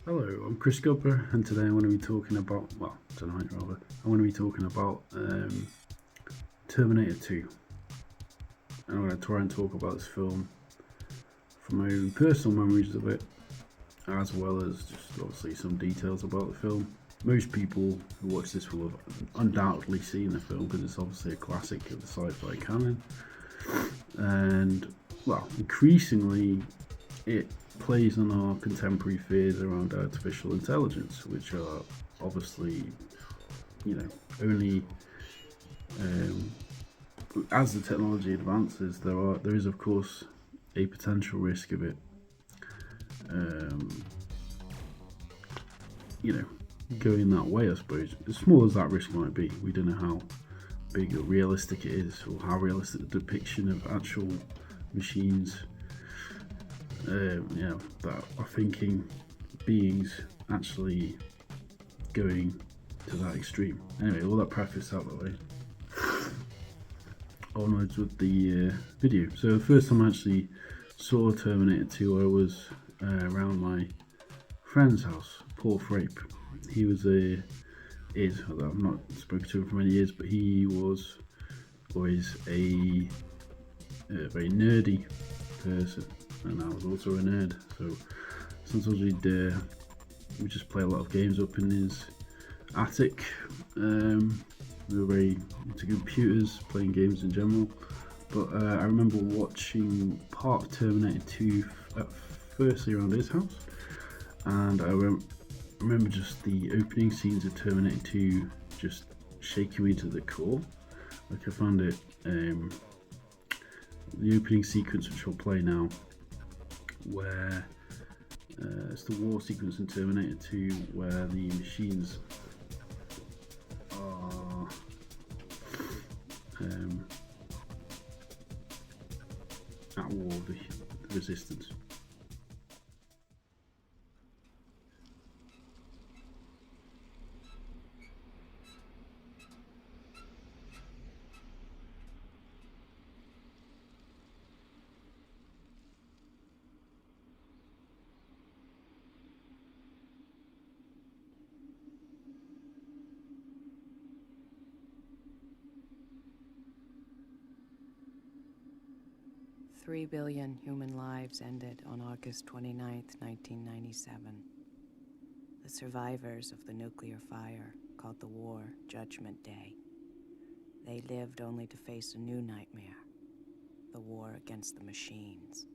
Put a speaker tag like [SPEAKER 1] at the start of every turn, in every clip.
[SPEAKER 1] Hello, I'm Chris Gubber, and today I'm going to be talking about, tonight rather, I'm going to be talking about Terminator 2. And I'm going to try and talk about this film from my own personal memories of it, as well as just obviously some details about the film. Most people who watch this will have undoubtedly seen the film because it's obviously a classic of the sci-fi canon. And, increasingly it plays on our contemporary fears around artificial intelligence, which are obviously, only as the technology advances, there is of course a potential risk of it, um, going that way. I suppose, as small as that risk might be, we don't know how big or realistic it is, or how realistic the depiction of actual machines that are thinking beings actually going to that extreme. Anyway, all that preface out of the way, onwards with the video. So the first time I actually saw Terminator 2, I was around my friend's house, Paul Frape. He was although I've not spoken to him for many years, but he was always a very nerdy person, and I was also a nerd. So sometimes we'd just play a lot of games up in his attic. We were very into computers, playing games in general. But I remember watching part of Terminator 2 firstly around his house, and I remember just the opening scenes of Terminator 2 just shaking me to the core. Like, I found it, the opening sequence, which I'll play now, where it's the war sequence in Terminator 2 where the machines are at war with the resistance.
[SPEAKER 2] 3 billion human lives ended on August 29th, 1997. The survivors of the nuclear fire called the war Judgment Day. They lived only to face a new nightmare, the war against the machines.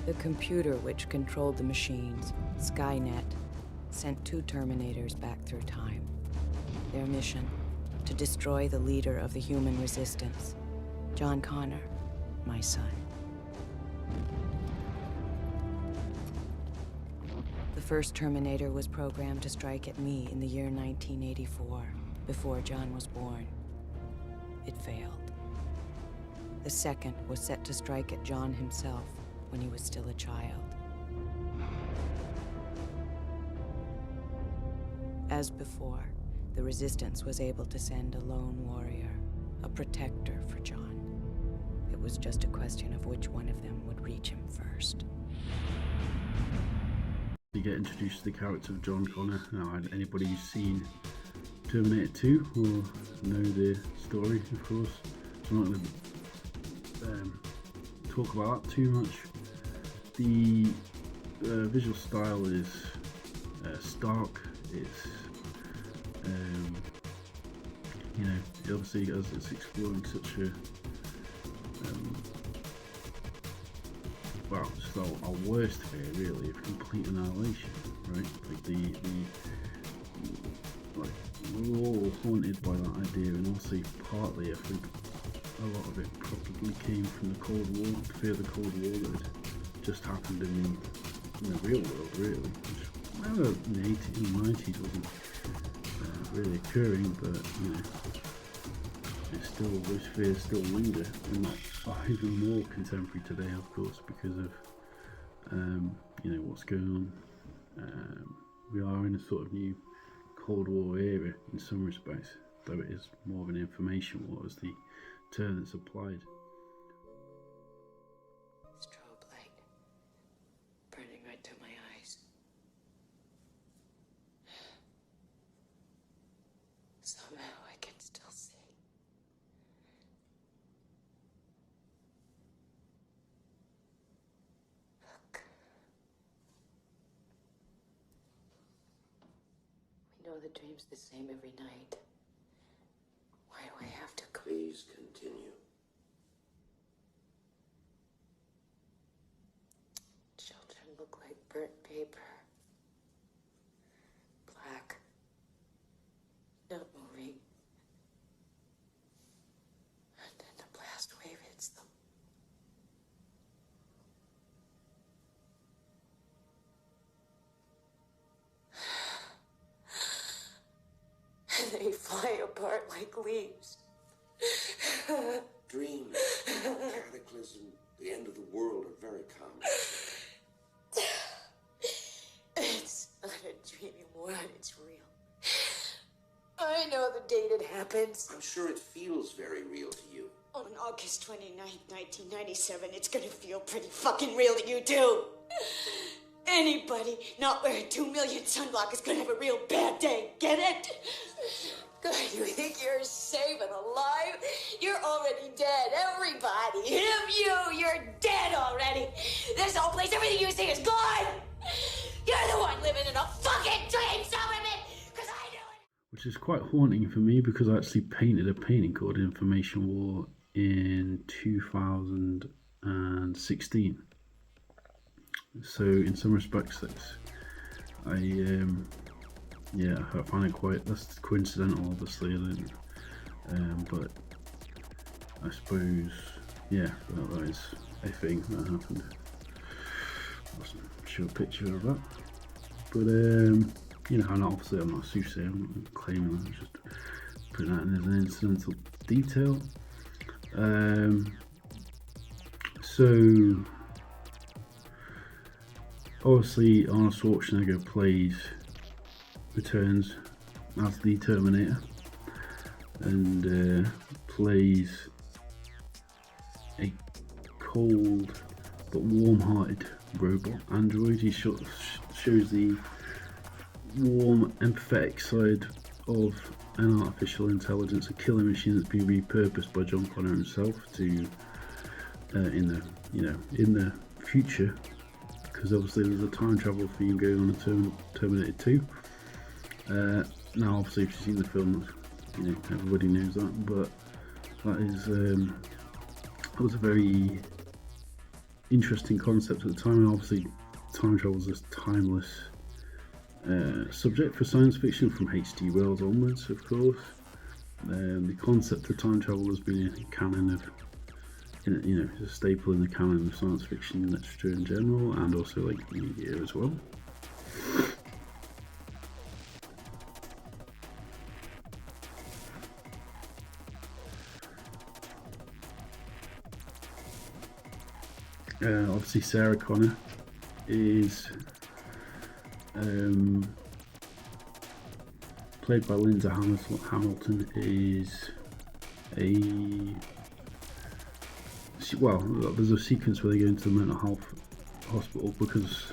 [SPEAKER 2] The computer which controlled the machines, Skynet, sent 2 Terminators back through time. Their mission, to destroy the leader of the human resistance, John Connor, my son. The first Terminator was programmed to strike at me in the year 1984, before John was born. It failed. The second was set to strike at John himself when he was still a child. As before, the Resistance was able to send a lone warrior, a protector for John. It was just a question of which one of them would reach him first.
[SPEAKER 1] get introduced to the character of John Connor. Now, anybody who's seen Terminator 2 will know the story, of course. So I'm not going to talk about that too much. The visual style is stark. It's obviously as it's exploring such a just our worst fear, really, of complete annihilation, right? Like we're all haunted by that idea, and also partly I think a lot of it probably came from the Cold War, the fear of the Cold War that had just happened in the real world, really, which in the 80s and 90s wasn't really occurring, but it's still, those fears still linger, and are even more contemporary today, of course, because of what's going on. We are in a sort of new Cold War era in some respects, though it is more of an information war as the term that's applied.
[SPEAKER 2] Strobe light burning right through my eyes. Somehow I can still see. Look. We know the dream's the same every night. Why do I have to go?
[SPEAKER 3] Please continue.
[SPEAKER 2] Children look like burnt paper. Black. Not moving. And then the blast wave hits them. And they fly apart like leaves.
[SPEAKER 3] Dreams, cataclysm, the end of the world are very common.
[SPEAKER 2] It's not a dream anymore, it's real. I know the date it happens.
[SPEAKER 3] I'm sure it feels very real to you.
[SPEAKER 2] On August 29th, 1997, it's gonna feel pretty fucking real to you, too. Anybody not wearing 2 million sunblock is gonna have a real bad day. Get it? God, you think you're safe and alive? You're already dead. Everybody. Him, you're dead already. This whole place, everything you see is gone. You're the one living in a fucking dream, Solomon, because I knew it.
[SPEAKER 1] Which is quite haunting for me, because I actually painted a painting called Information War in 2016. So in some respects, I find it quite, that's coincidental, obviously, but I suppose, that is a thing that happened. I wasn't sure a picture of that, but I'm not a soothsayer, I'm not claiming that, I'm just putting that in as an incidental detail. So obviously Arnold Schwarzenegger returns as the Terminator, and plays a cold but warm-hearted robot android. He shows the warm, empathetic side of an artificial intelligence, a killing machine that's been repurposed by John Connor himself to in the future, because obviously there's a time travel theme going on in Terminator 2. Now, obviously, if you've seen the film, everybody knows that, but that was a very interesting concept at the time, and obviously time travel is this timeless subject for science fiction from H.G. Wells onwards, of course. The concept of time travel has been a canon of, it's a staple in the canon of science fiction literature in general, and also like media as well. Obviously Sarah Connor is played by Linda Hamilton, is there's a sequence where they go into the mental health hospital because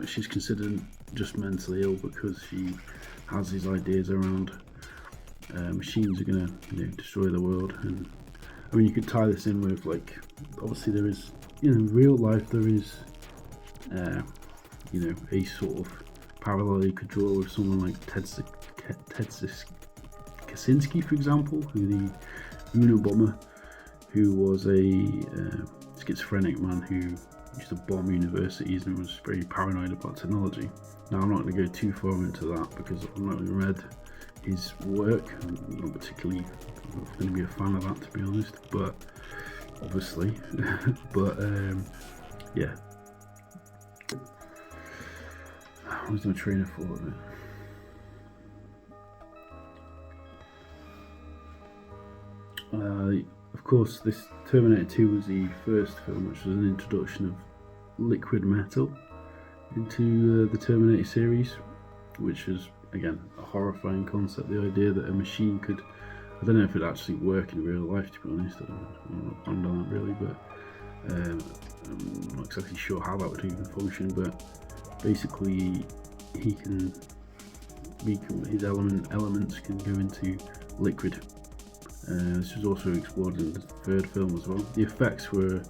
[SPEAKER 1] she's considered just mentally ill because she has these ideas around machines are going to, destroy the world. And I mean, you could tie this in with, like, obviously there is, in real life there is, a sort of parallel you could draw with someone like Ted Kaczynski, for example, who the Unabomber, who was a schizophrenic man who used to bomb universities and was very paranoid about technology. Now, I'm not going to go too far into that because I've not even read his work. I'm not particularly going to be a fan of that, to be honest, but obviously, but yeah. Where's my train of thought of it? Of course, this Terminator 2 was the first film which was an introduction of liquid metal into the Terminator series, which is, again, a horrifying concept. The idea that a machine could, I don't know if it actually work in real life, to be honest. I'm not planned on that really, but I'm not exactly sure how that would even function. But basically, his elements can go into liquid. This was also explored in the third film as well. The effects were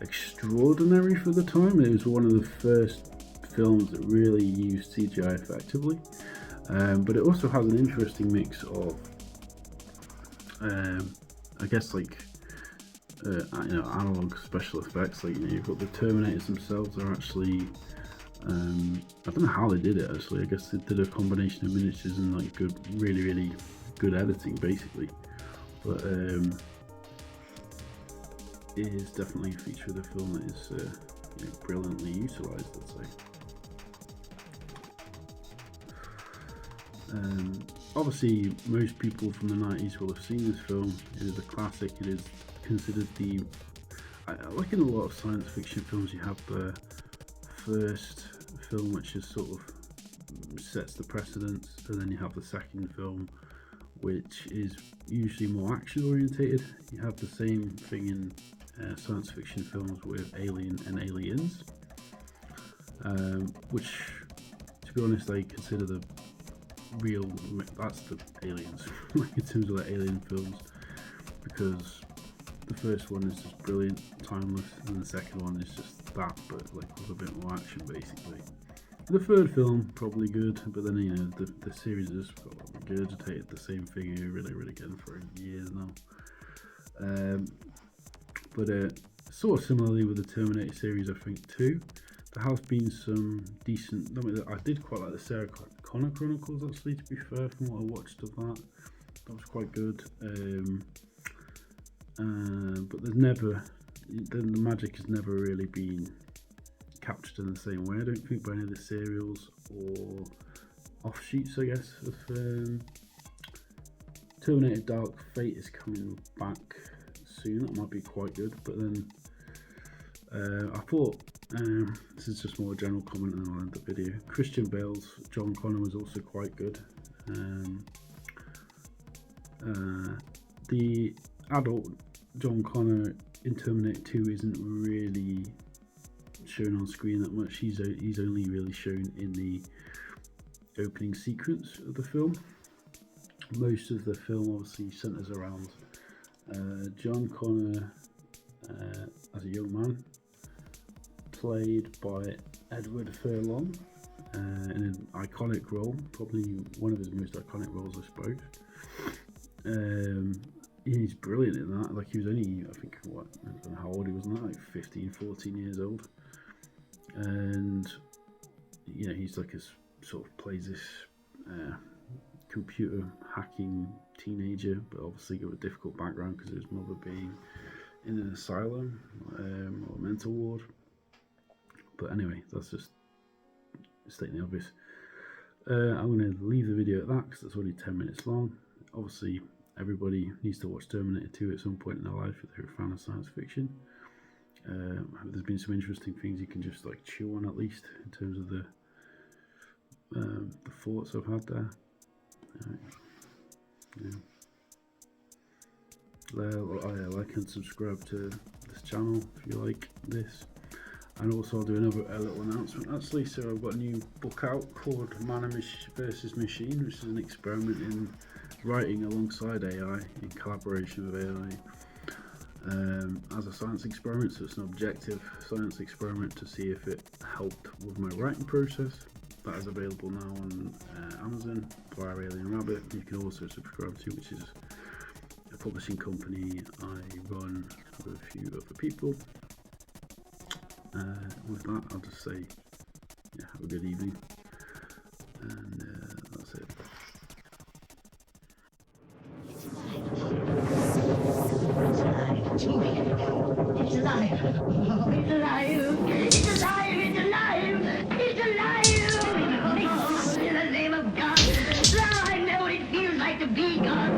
[SPEAKER 1] extraordinary for the time. It was one of the first films that really used CGI effectively, but it also has an interesting mix of, I guess, like analog special effects. Like, you've got the Terminators themselves are actually, I don't know how they did it actually. I guess they did a combination of miniatures and like really good editing basically. But it is definitely a feature of the film that is brilliantly utilised, I'd say. Obviously, most people from the 90s will have seen this film. It is a classic. It is considered like in a lot of science fiction films, you have the first film which is sort of sets the precedence, and then you have the second film which is usually more action orientated. You have the same thing in science fiction films with Alien and Aliens, which, to be honest, I consider that's the Aliens in terms of the Alien films, because the first one is just brilliant, timeless, and the second one is just that, but like with a bit more action basically. The third film, probably good, but then the series has regurgitated the same thing really again for years now. But sort of similarly with the Terminator series, I think too, there has been some decent. I did quite like the Sarah Connor Chronicles, actually, to be fair, from what I watched of that. That was quite good. But the magic has never really been captured in the same way, I don't think, by any of the serials or offshoots, I guess, of Terminator Dark Fate is coming back soon. That might be quite good, but then I thought, this is just more a general comment and then I'll end the video. Christian Bale's John Connor was also quite good. The adult John Connor in Terminator 2 isn't really shown on screen that much. He's only really shown in the opening sequence of the film. Most of the film obviously centers around John Connor as a young man, played by Edward Furlong, in an iconic role, probably one of his most iconic roles, I suppose. He's brilliant in that. Like, he was only, I think, I don't know how old he was now, like 15, 14 years old. And, he's like sort of plays this computer hacking teenager, but obviously got a difficult background because of his mother being in an asylum or a mental ward. But anyway, that's just stating the obvious. I'm going to leave the video at that because it's only 10 minutes long. Obviously, everybody needs to watch Terminator 2 at some point in their life if they're a fan of science fiction. There's been some interesting things you can just like chew on, at least in terms of the thoughts I've had there. Like and subscribe to this channel if you like this. And also I'll do a little announcement actually. So I've got a new book out called Man versus Machine, which is an experiment in writing alongside AI in collaboration with AI. As a science experiment, so it's an objective science experiment to see if it helped with my writing process. That is available now on Amazon via Alien Rabbit. You can also subscribe to, which is a publishing company I run with a few other people. With that, I'll just say, yeah, have a good evening, and that's it.
[SPEAKER 4] It's alive! It's alive! It's alive! It's alive! It's alive! In the name of God, now I know what it feels like to be God.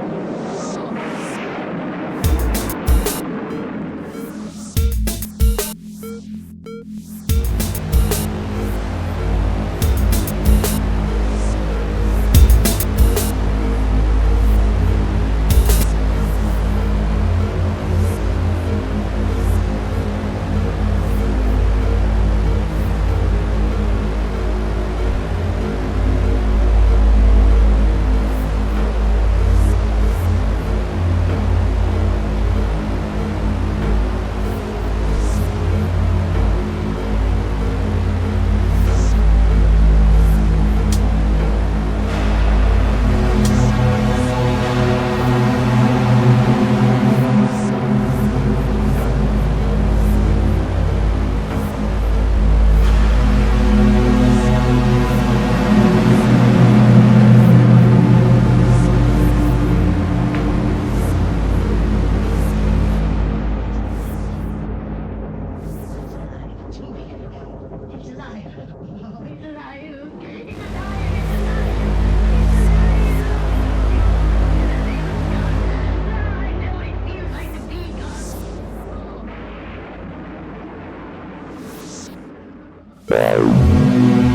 [SPEAKER 4] Bye.